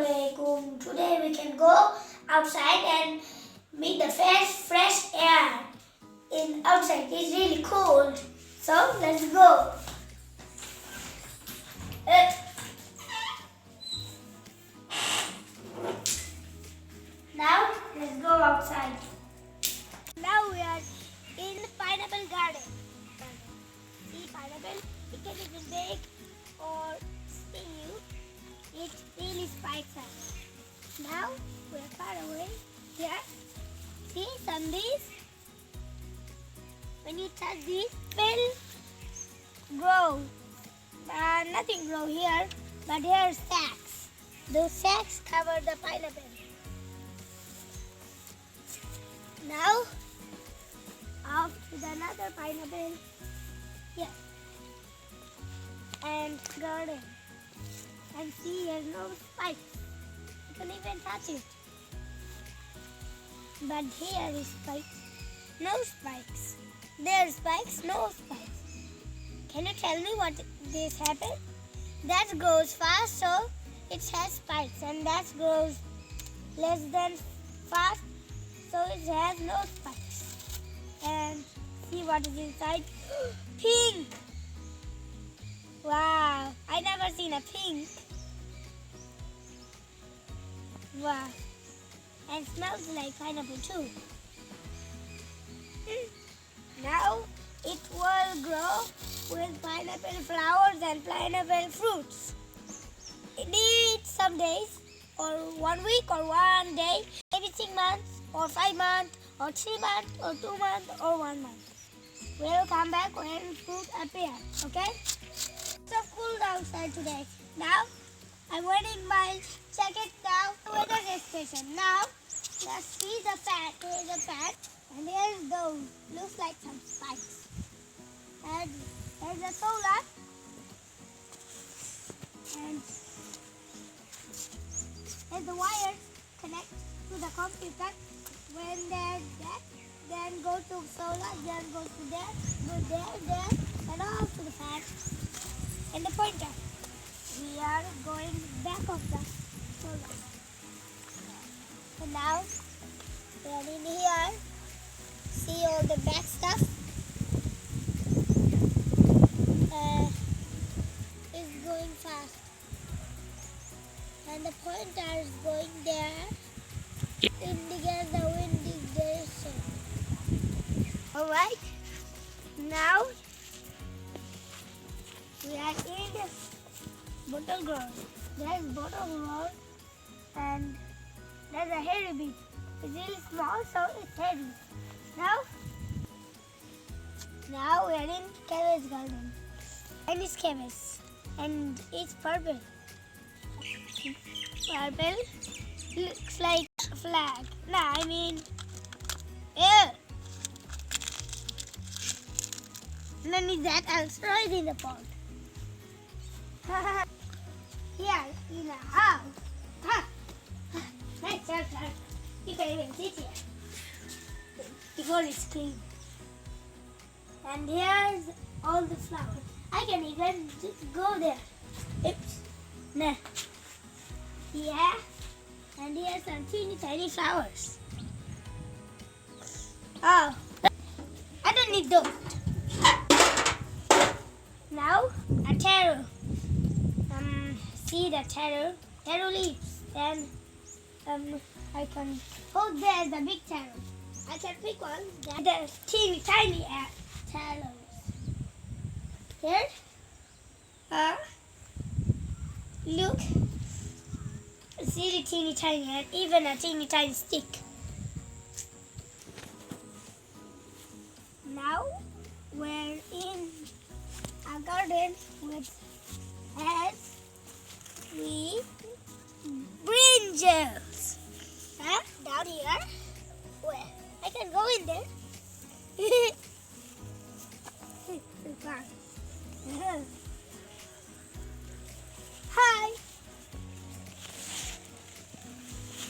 Assalamualaikum. Today we can go outside and meet the fresh air. Outside it's really cold. So let's go. Now let's go outside. Now we are in the pineapple garden. See pineapple? It can even bake or sting you. It really spikes us. Now we are far away. Here, see some leaves. When you touch these, will grow. Nothing grow here, but here are sacks. Those sacks cover the pineapple. Now, off with another pineapple here and garden. And see, there's no spikes. You can even touch it. But here is spikes. No spikes. There's spikes, no spikes. Can you tell me what this happened? That grows fast, so it has spikes, and that grows less than fast, so it has no spikes. And see what is inside. Pink! Wow, I never seen a pink. Wow, and smells like pineapple too. Now it will grow with pineapple flowers and pineapple fruits. It needs some days, or 1 week, or 1 day, maybe 6 months, or 5 months, or 3 months, or 2 months, or 1 month. We'll come back when fruit appear, okay? It's so cool outside today. Now, I'm wearing my jacket now. Weather station. Now, let's see the fan. Here's the fan. And here's those. Looks like some spikes. And there's a solar. And there's the wires connect to the computer. When they're that, then go to solar, then go to there, and off to the fan. And the pointer. We are going back of the solar. And now we are in here. See all the back stuff. It's going fast. And the pointer is going there. Indicate the wind direction. Alright. Now we are in bottle ground. There's bottle ground and there's a hairy bit. It's really small, so it's heavy. Now we are in cabbage garden. And it's cabbage. And it's purple. Purple looks like a flag. Ew. Then is that asteroid in the pot? Here in a house. Nice, you can even sit here before it's clean. And here's all the flowers. I can even just go there. Oops. Nah. Yeah. And here's some teeny tiny flowers. Oh. I don't need those. Now, a taro. See the taro leaves. Then I can hold there's a big taro. I can pick one. The teeny tiny taros. Here, look, see the teeny tiny and even a teeny tiny stick. Now we're in a garden which has brinjals. Down here, where I can go in there. Hi.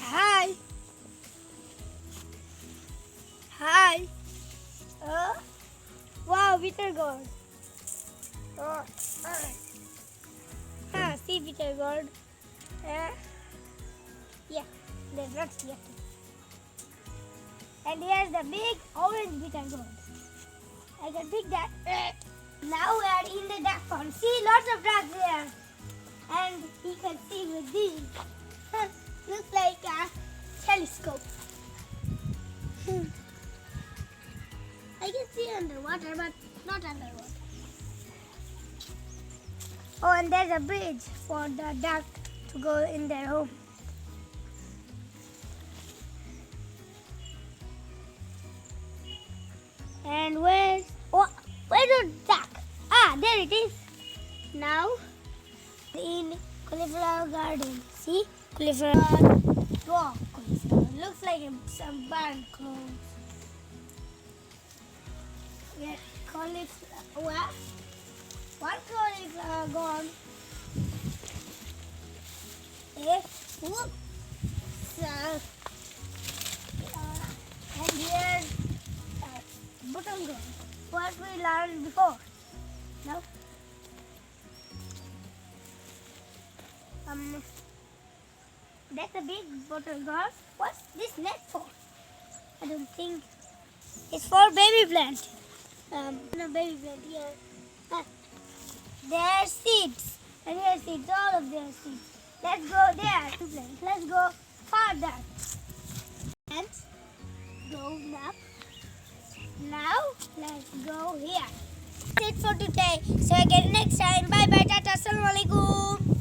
Hi. Hi. Wow, bitter gourd. See bitter gourd. Yeah, there's nuts here. And here's the big orange bitter gourd. I can pick that. Now we are in the duck pond. See, lots of ducks there. And you can see with these. Looks like a telescope. I can see underwater, but not underwater. Oh, and there's a bridge for the duck to go in their home. And where's the duck? Ah, there it is. Now in cauliflower garden. See, cauliflower. Wow, cauliflower. Looks like some barn clothes. Yeah, cauliflower. One cauliflower gone. Whoop. So, and here's bottom gourd. What we learned before. No. That's a big bottle gourd. What's this net for? I don't think it's for baby plant. No baby plant here. There's seeds, and here's seeds. All of their seeds. Let's go there. Let's go farther. And go now. Now let's go here. That's it for today. So again next time. Bye bye. Tata. Assalamualaikum.